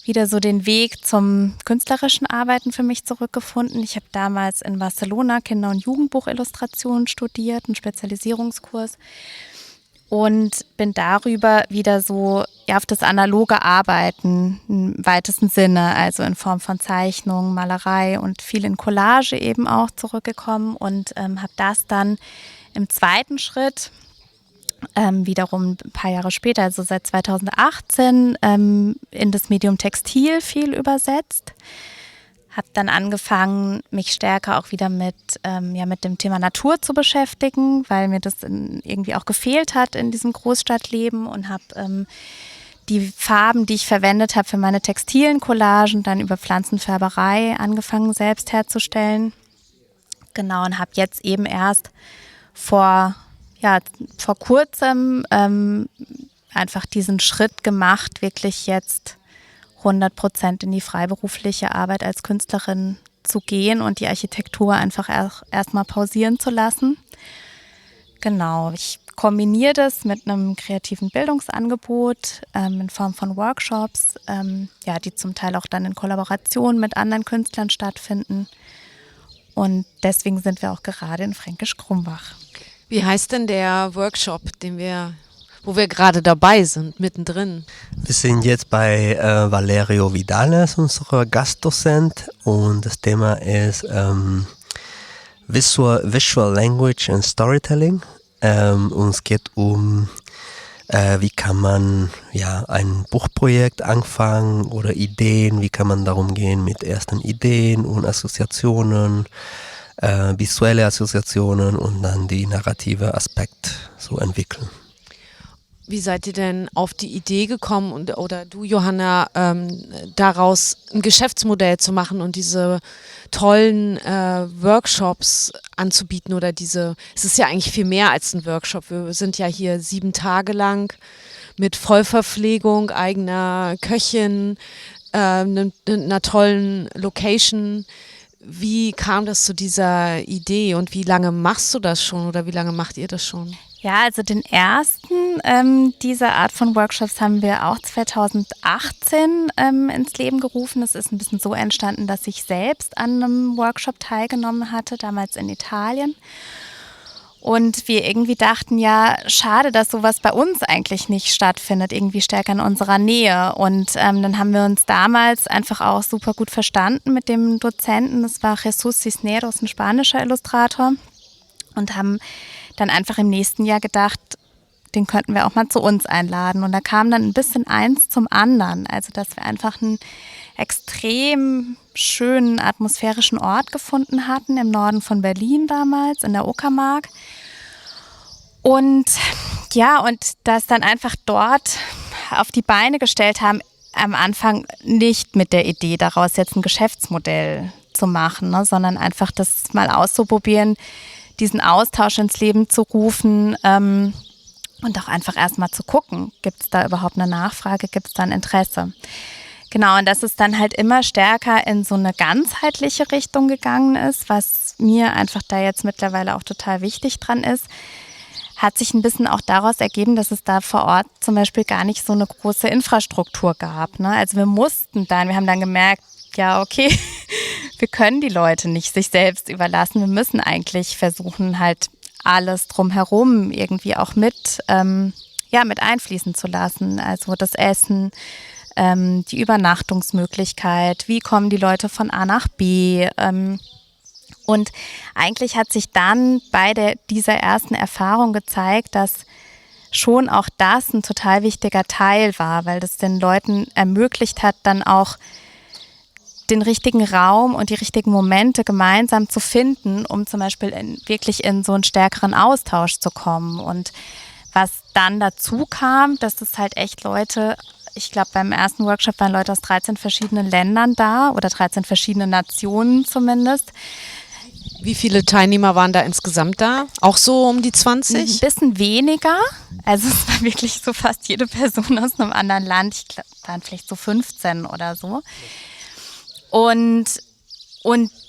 wieder so den Weg zum künstlerischen Arbeiten für mich zurückgefunden. Ich habe damals in Barcelona Kinder- und Jugendbuchillustration studiert, einen Spezialisierungskurs. Und bin darüber wieder so auf das analoge Arbeiten im weitesten Sinne, also in Form von Zeichnung, Malerei und viel in Collage eben auch zurückgekommen und habe das dann im zweiten Schritt wiederum ein paar Jahre später, also seit 2018, in das Medium Textil viel übersetzt. Habe dann angefangen, mich stärker auch wieder mit dem Thema Natur zu beschäftigen, weil mir das irgendwie auch gefehlt hat in diesem Großstadtleben und habe die Farben, die ich verwendet habe für meine textilen Collagen, dann über Pflanzenfärberei angefangen selbst herzustellen. Genau, und habe jetzt eben erst vor kurzem einfach diesen Schritt gemacht, wirklich jetzt 100% in die freiberufliche Arbeit als Künstlerin zu gehen und die Architektur einfach erstmal pausieren zu lassen. Genau, ich kombiniere das mit einem kreativen Bildungsangebot in Form von Workshops, die zum Teil auch dann in Kollaboration mit anderen Künstlern stattfinden. Und deswegen sind wir auch gerade in Fränkisch Crumbach. Wie heißt denn der Workshop, wo wir gerade dabei sind, mittendrin? Wir sind jetzt bei Valerio Vidali, unser Gastdozent, und das Thema ist Visual Language and Storytelling. Und es geht um, wie kann man ein Buchprojekt anfangen oder Ideen, wie kann man darum gehen mit ersten Ideen und Assoziationen, visuelle Assoziationen und dann die narrative Aspekt so entwickeln. Wie seid ihr denn auf die Idee gekommen oder du, Johanna, daraus ein Geschäftsmodell zu machen und diese tollen Workshops anzubieten oder es ist ja eigentlich viel mehr als ein Workshop. Wir sind ja hier 7 Tage lang mit Vollverpflegung, eigener Köchin, einer tollen Location. Wie kam das zu dieser Idee und wie lange machst du das schon oder wie lange macht ihr das schon? Ja, also den ersten dieser Art von Workshops haben wir auch 2018 ins Leben gerufen. Es ist ein bisschen so entstanden, dass ich selbst an einem Workshop teilgenommen hatte, damals in Italien. Und wir irgendwie dachten, ja, schade, dass sowas bei uns eigentlich nicht stattfindet, irgendwie stärker in unserer Nähe. Und dann haben wir uns damals einfach auch super gut verstanden mit dem Dozenten. Das war Jesús Cisneros, ein spanischer Illustrator. Und haben dann einfach im nächsten Jahr gedacht, den könnten wir auch mal zu uns einladen. Und da kam dann ein bisschen eins zum anderen. Also, dass wir einfach einen extrem schönen atmosphärischen Ort gefunden hatten, im Norden von Berlin damals, in der Uckermark. Und das dann einfach dort auf die Beine gestellt haben, am Anfang nicht mit der Idee, daraus jetzt ein Geschäftsmodell zu machen, ne, sondern einfach das mal auszuprobieren, diesen Austausch ins Leben zu rufen und auch einfach erstmal zu gucken, gibt es da überhaupt eine Nachfrage, gibt es da ein Interesse. Genau, und dass es dann halt immer stärker in so eine ganzheitliche Richtung gegangen ist, was mir einfach da jetzt mittlerweile auch total wichtig dran ist, hat sich ein bisschen auch daraus ergeben, dass es da vor Ort zum Beispiel gar nicht so eine große Infrastruktur gab, ne? Also wir haben dann gemerkt, ja, okay, wir können die Leute nicht sich selbst überlassen. Wir müssen eigentlich versuchen, halt alles drumherum irgendwie auch mit einfließen zu lassen. Also das Essen, die Übernachtungsmöglichkeit, wie kommen die Leute von A nach B. Und eigentlich hat sich dann bei dieser ersten Erfahrung gezeigt, dass schon auch das ein total wichtiger Teil war, weil das den Leuten ermöglicht hat, dann auch den richtigen Raum und die richtigen Momente gemeinsam zu finden, um zum Beispiel wirklich in so einen stärkeren Austausch zu kommen. Und was dann dazu kam, dass es halt echt Leute, ich glaube beim ersten Workshop waren Leute aus 13 verschiedenen Ländern da oder 13 verschiedenen Nationen zumindest. Wie viele Teilnehmer waren da insgesamt da? Auch so um die 20? Ein bisschen weniger. Also es war wirklich so fast jede Person aus einem anderen Land. Ich glaube, waren vielleicht so 15 oder so. Und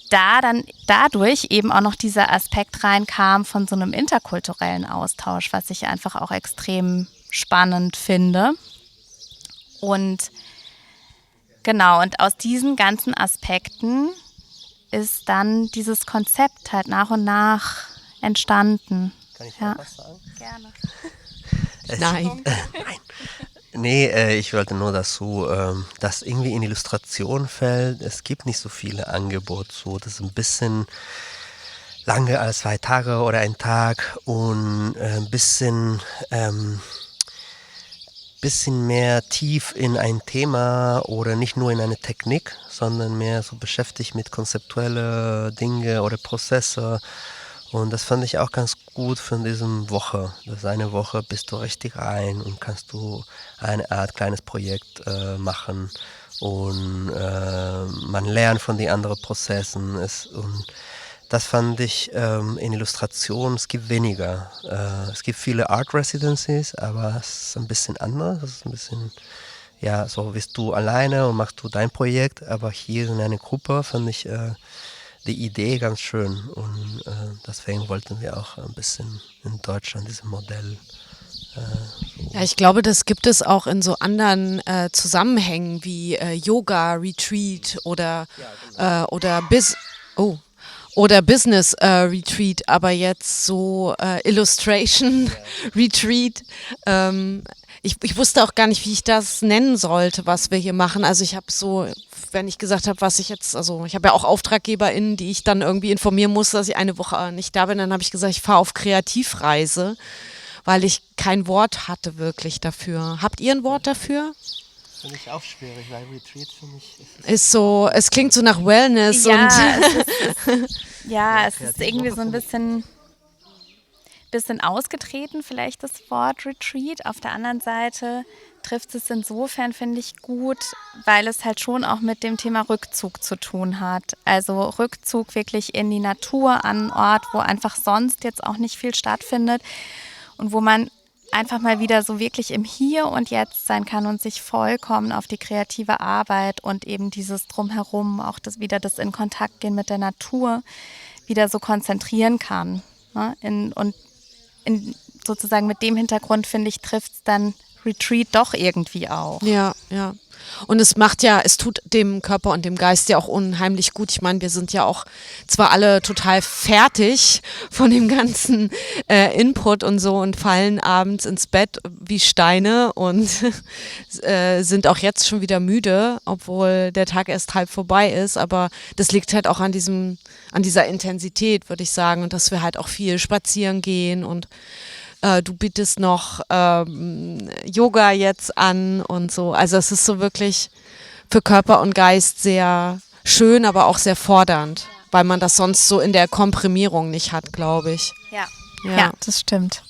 da dann dadurch eben auch noch dieser Aspekt reinkam von so einem interkulturellen Austausch, was ich einfach auch extrem spannend finde. Und Genau, und aus diesen ganzen Aspekten ist dann dieses Konzept halt nach und nach entstanden. Kann ich ja. noch was sagen? Gerne. Nein. Nein. Nee, ich wollte nur dazu, dass irgendwie in Illustration fällt, es gibt nicht so viele Angebote, so das ist ein bisschen lange als 2 Tage oder ein Tag und ein bisschen mehr tief in ein Thema oder nicht nur in eine Technik, sondern mehr so beschäftigt mit konzeptuelle Dinge oder Prozesse. Und das fand ich auch ganz gut für diese Woche. Das ist eine Woche, bist du richtig rein und kannst du eine Art kleines Projekt machen. Und man lernt von den anderen Prozessen. Und das fand ich in Illustration, es gibt weniger. Es gibt viele Art Residencies, aber es ist ein bisschen anders. Es ist ein bisschen, ja, so bist du alleine und machst du dein Projekt. Aber hier in einer Gruppe fand ich die Idee ganz schön. Und deswegen wollten wir auch ein bisschen in Deutschland dieses Modell. Ja, ich glaube, das gibt es auch in so anderen Zusammenhängen wie Yoga, Retreat oder Business Retreat, aber jetzt so Illustration Retreat. Ich wusste auch gar nicht, wie ich das nennen sollte, was wir hier machen. Also ich habe so, wenn ich gesagt habe, was ich jetzt, also ich habe ja auch AuftraggeberInnen, die ich dann irgendwie informieren muss, dass ich eine Woche nicht da bin, dann habe ich gesagt, ich fahre auf Kreativreise, weil ich kein Wort hatte wirklich dafür. Habt ihr ein Wort dafür? Finde ich auch schwierig, weil Retreat für mich ist so, es klingt so nach Wellness ja, und es ist irgendwie so ein bisschen ausgetreten, vielleicht das Wort Retreat. Auf der anderen Seite trifft es insofern, finde ich, gut, weil es halt schon auch mit dem Thema Rückzug zu tun hat. Also Rückzug wirklich in die Natur, an einen Ort, wo einfach sonst jetzt auch nicht viel stattfindet und wo man einfach mal wieder so wirklich im Hier und Jetzt sein kann und sich vollkommen auf die kreative Arbeit und eben dieses Drumherum, auch das in Kontakt gehen mit der Natur, wieder so konzentrieren kann. Ne? Sozusagen mit dem Hintergrund, finde ich, trifft es dann Retreat doch irgendwie auch. Ja. Und es tut dem Körper und dem Geist ja auch unheimlich gut. Ich meine, wir sind ja auch zwar alle total fertig von dem ganzen Input und so und fallen abends ins Bett wie Steine und sind auch jetzt schon wieder müde, obwohl der Tag erst halb vorbei ist. Aber das liegt halt auch an dieser Intensität, würde ich sagen, und dass wir halt auch viel spazieren gehen und du bietest noch Yoga jetzt an und so. Also es ist so wirklich für Körper und Geist sehr schön, aber auch sehr fordernd, weil man das sonst so in der Komprimierung nicht hat, glaube ich. Ja, das stimmt.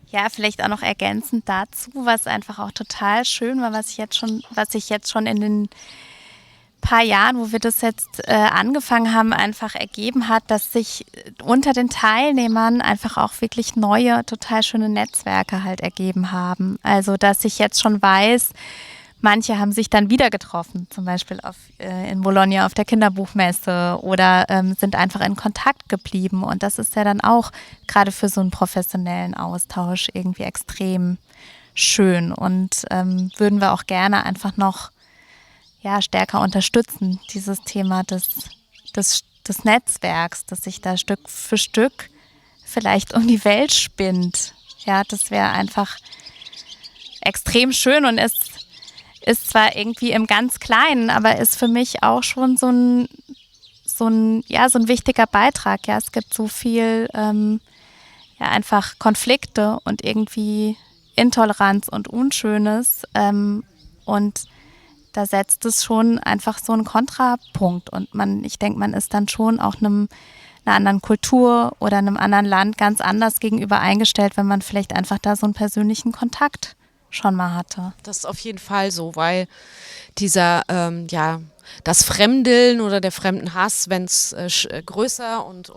Ja, vielleicht auch noch ergänzend dazu, was einfach auch total schön war, was sich jetzt schon in den paar Jahren, wo wir das jetzt angefangen haben, einfach ergeben hat, dass sich unter den Teilnehmern einfach auch wirklich neue, total schöne Netzwerke halt ergeben haben. Also, dass ich jetzt schon weiß, manche haben sich dann wieder getroffen, zum Beispiel in Bologna auf der Kinderbuchmesse oder sind einfach in Kontakt geblieben. Und das ist ja dann auch gerade für so einen professionellen Austausch irgendwie extrem schön. Und würden wir auch gerne einfach noch stärker unterstützen, dieses Thema des Netzwerks, das sich da Stück für Stück vielleicht um die Welt spinnt. Ja, das wäre einfach extrem schön und ist zwar irgendwie im ganz Kleinen, aber ist für mich auch schon so ein wichtiger Beitrag. Ja, es gibt so viel einfach Konflikte und irgendwie Intoleranz und Unschönes und da setzt es schon einfach so einen Kontrapunkt und ich denke, man ist dann schon auch einer anderen Kultur oder einem anderen Land ganz anders gegenüber eingestellt, wenn man vielleicht einfach da so einen persönlichen Kontakt schon mal hatte. Das ist auf jeden Fall so, weil dieser, das Fremdeln oder der Fremdenhass, wenn es größer und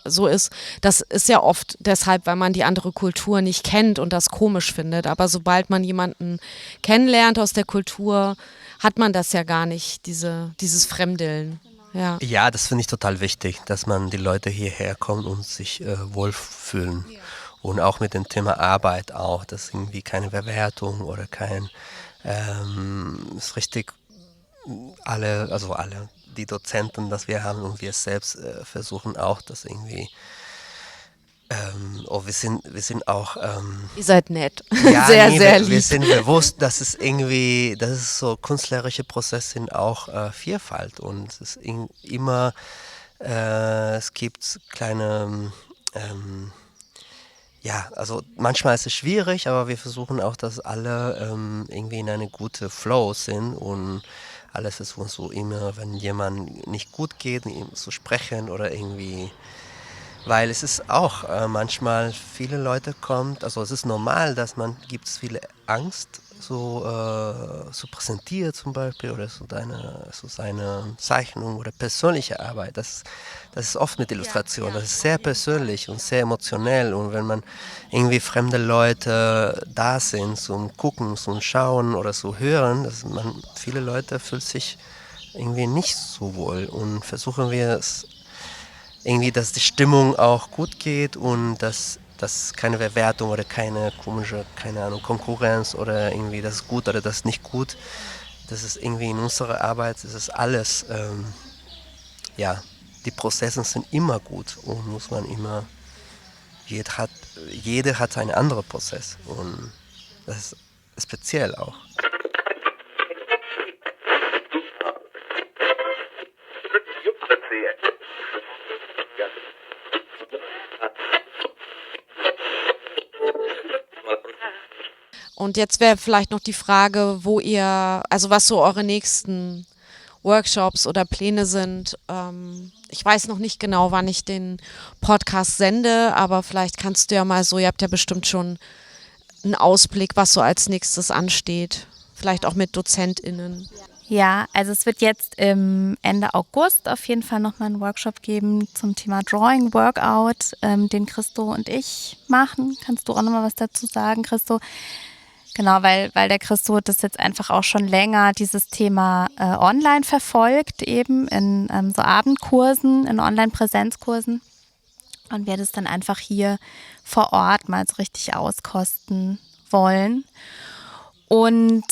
so ist, das ist ja oft deshalb, weil man die andere Kultur nicht kennt und das komisch findet. Aber sobald man jemanden kennenlernt aus der Kultur, hat man das ja gar nicht, dieses Fremdeln. Genau. Ja, das finde ich total wichtig, dass man die Leute hierher kommt und sich wohlfühlen. Und auch mit dem Thema Arbeit auch, dass irgendwie keine Bewertung oder kein, ist richtig, alle die Dozenten, das wir haben und wir selbst versuchen auch, das irgendwie, wir sind auch, ihr seid nett, ja, sehr lieb. Wir sind bewusst, dass es so künstlerische Prozesse sind auch Vielfalt und es ist immer, es gibt kleine, also manchmal ist es schwierig, aber wir versuchen auch, dass alle irgendwie in eine gute Flow sind und alles ist so immer, wenn jemand nicht gut geht, mit ihm zu sprechen oder irgendwie, weil es ist auch manchmal viele Leute kommt, also es ist normal, dass gibt es viele Angst, so präsentiert zum Beispiel oder seine Zeichnung oder persönliche Arbeit. Das ist oft mit Illustration, das ist sehr persönlich und sehr emotionell und wenn man irgendwie fremde Leute da sind zum Gucken, zum Schauen oder zu hören, viele Leute fühlen sich irgendwie nicht so wohl und versuchen wir es irgendwie, dass die Stimmung auch gut geht und dass keine Bewertung oder keine komische, keine Ahnung, Konkurrenz oder irgendwie das ist gut oder das ist nicht gut. Das ist irgendwie in unserer Arbeit, das ist alles, die Prozesse sind immer gut und muss man immer, jeder hat einen anderen Prozess und das ist speziell auch. Und jetzt wäre vielleicht noch die Frage, was so eure nächsten Workshops oder Pläne sind. Ich weiß noch nicht genau, wann ich den Podcast sende, aber vielleicht kannst du ja mal so, ihr habt ja bestimmt schon einen Ausblick, was so als nächstes ansteht. Vielleicht auch mit DozentInnen. Ja, also es wird jetzt im Ende August auf jeden Fall nochmal einen Workshop geben zum Thema Drawing Workout, den Christo und ich machen. Kannst du auch nochmal was dazu sagen, Christo? Genau, weil der Christo das jetzt einfach auch schon länger dieses Thema online verfolgt, eben in so Abendkursen, in Online-Präsenzkursen und wir das dann einfach hier vor Ort mal so richtig auskosten wollen. Und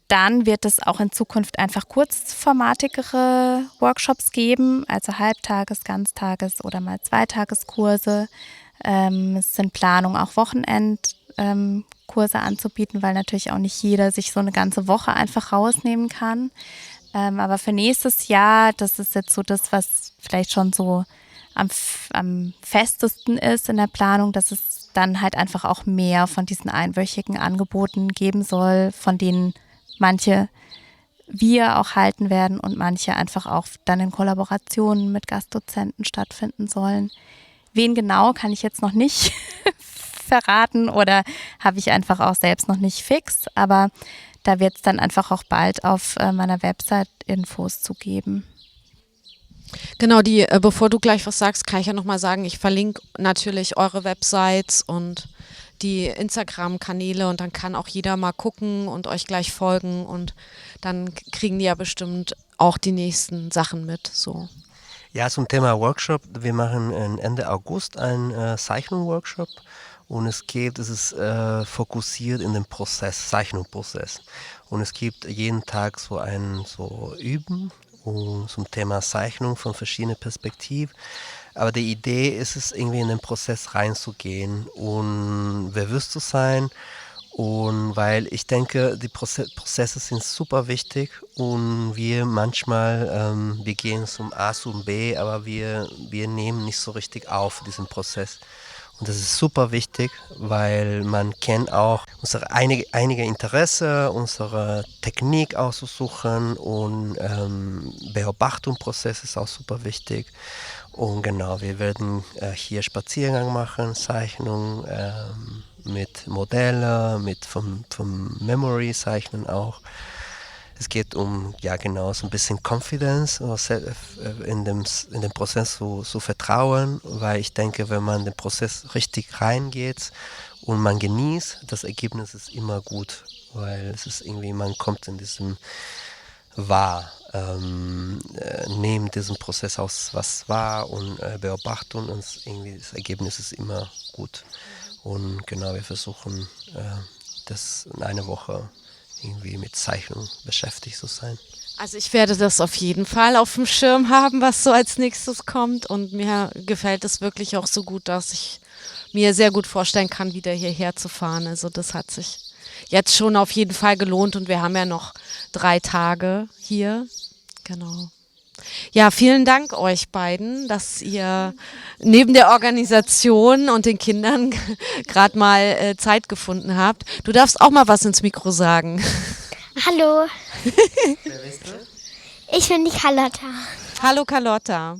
dann wird es auch in Zukunft einfach kurzformatigere Workshops geben, also Halbtages-, Ganztages- oder mal Zweitageskurse. Es sind Planungen, auch Wochenendkurse anzubieten, weil natürlich auch nicht jeder sich so eine ganze Woche einfach rausnehmen kann. Aber für nächstes Jahr, das ist jetzt so das, was vielleicht schon so am festesten ist in der Planung, dass es dann halt einfach auch mehr von diesen einwöchigen Angeboten geben soll, von denen manche wir auch halten werden und manche einfach auch dann in Kollaborationen mit Gastdozenten stattfinden sollen. Wen genau, kann ich jetzt noch nicht verraten oder habe ich einfach auch selbst noch nicht fix, aber da wird es dann einfach auch bald auf meiner Website Infos zu geben. Genau, bevor du gleich was sagst, kann ich ja nochmal sagen, ich verlinke natürlich eure Websites und die Instagram-Kanäle und dann kann auch jeder mal gucken und euch gleich folgen und dann kriegen die ja bestimmt auch die nächsten Sachen mit. So. Ja, zum Thema Workshop, wir machen Ende August einen Zeichnung-Workshop und es ist fokussiert in den Zeichnungsprozess und es gibt jeden Tag so Üben und zum Thema Zeichnung von verschiedenen Perspektiven. Aber die Idee ist es, irgendwie in den Prozess reinzugehen und bewusst zu sein. Und weil ich denke, die Prozesse sind super wichtig und wir manchmal, wir gehen zum A zum B, aber wir nehmen nicht so richtig auf diesen Prozess. Und das ist super wichtig, weil man kennt auch unsere einige Interesse, unsere Technik auszusuchen und Beobachtungsprozess ist auch super wichtig. Und genau, wir werden hier Spaziergang machen, Zeichnung mit Modellen, vom Memory zeichnen auch. Es geht um, so ein bisschen Confidence in dem Prozess zu vertrauen, weil ich denke, wenn man in den Prozess richtig reingeht und man genießt, das Ergebnis ist immer gut, weil es ist irgendwie, man kommt in diesem nehmen diesen Prozess aus, was war und beobachten und irgendwie das Ergebnis ist immer gut. Und genau, wir versuchen, das in einer Woche irgendwie mit Zeichnung beschäftigt zu sein. Also ich werde das auf jeden Fall auf dem Schirm haben, was so als nächstes kommt. Und mir gefällt es wirklich auch so gut, dass ich mir sehr gut vorstellen kann, wieder hierher zu fahren. Also das hat sich jetzt schon auf jeden Fall gelohnt und wir haben ja noch 3 Tage hier. Genau. Ja, vielen Dank euch beiden, dass ihr neben der Organisation und den Kindern gerade mal Zeit gefunden habt. Du darfst auch mal was ins Mikro sagen. Hallo. Wer bist du? Ich bin die Carlotta. Hallo Carlotta.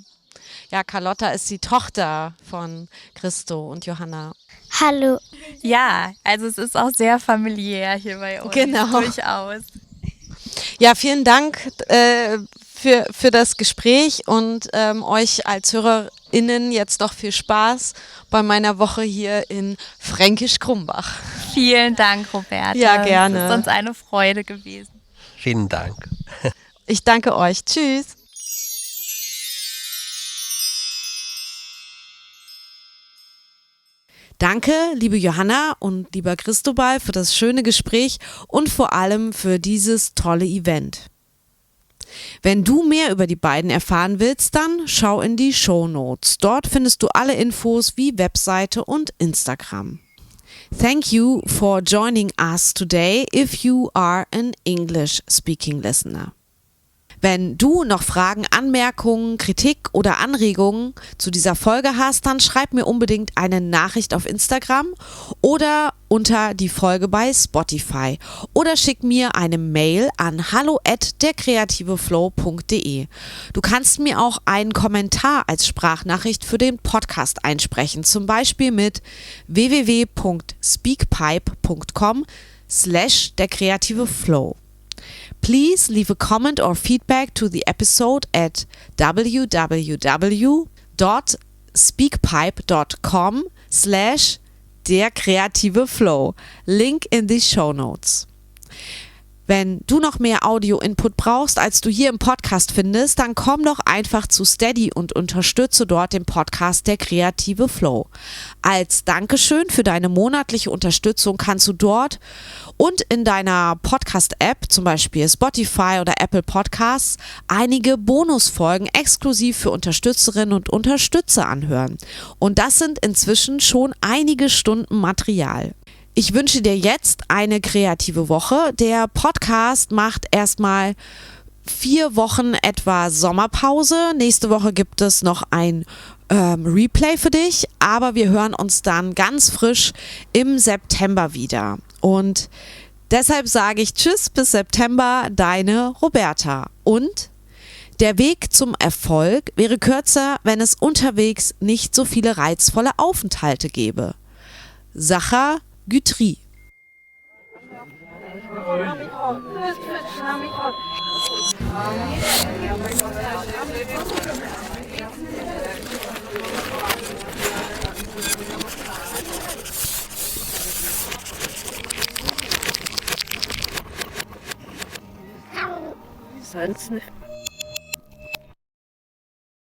Ja, Carlotta ist die Tochter von Christo und Johanna. Hallo. Ja, also es ist auch sehr familiär hier bei uns. Genau. Durchaus. Ja, vielen Dank für das Gespräch und euch als HörerInnen jetzt noch viel Spaß bei meiner Woche hier in Fränkisch Crumbach. Vielen Dank, Roberta. Ja, gerne. Es ist uns eine Freude gewesen. Vielen Dank. Ich danke euch. Tschüss. Danke, liebe Johanna und lieber Cristóbal, für das schöne Gespräch und vor allem für dieses tolle Event. Wenn du mehr über die beiden erfahren willst, dann schau in die Shownotes. Dort findest du alle Infos wie Webseite und Instagram. Thank you for joining us today if you are an English-speaking listener. Wenn du noch Fragen, Anmerkungen, Kritik oder Anregungen zu dieser Folge hast, dann schreib mir unbedingt eine Nachricht auf Instagram oder unter die Folge bei Spotify oder schick mir eine Mail an hallo@derkreativeflow.de. Du kannst mir auch einen Kommentar als Sprachnachricht für den Podcast einsprechen, zum Beispiel mit www.speakpipe.com/derkreativeflow. Please leave a comment or feedback to the episode at www.speakpipe.com/derkreativeflow. Link in the show notes. Wenn du noch mehr Audio-Input brauchst, als du hier im Podcast findest, dann komm doch einfach zu Steady und unterstütze dort den Podcast Der Kreative Flow. Als Dankeschön für deine monatliche Unterstützung kannst du dort und in deiner Podcast-App, zum Beispiel Spotify oder Apple Podcasts, einige Bonusfolgen exklusiv für Unterstützerinnen und Unterstützer anhören. Und das sind inzwischen schon einige Stunden Material. Ich wünsche dir jetzt eine kreative Woche. Der Podcast macht erstmal 4 Wochen etwa Sommerpause. Nächste Woche gibt es noch ein Replay für dich, aber wir hören uns dann ganz frisch im September wieder. Und deshalb sage ich Tschüss bis September, deine Roberta. Und der Weg zum Erfolg wäre kürzer, wenn es unterwegs nicht so viele reizvolle Aufenthalte gäbe. Sacha Guthrie. Sonst nicht.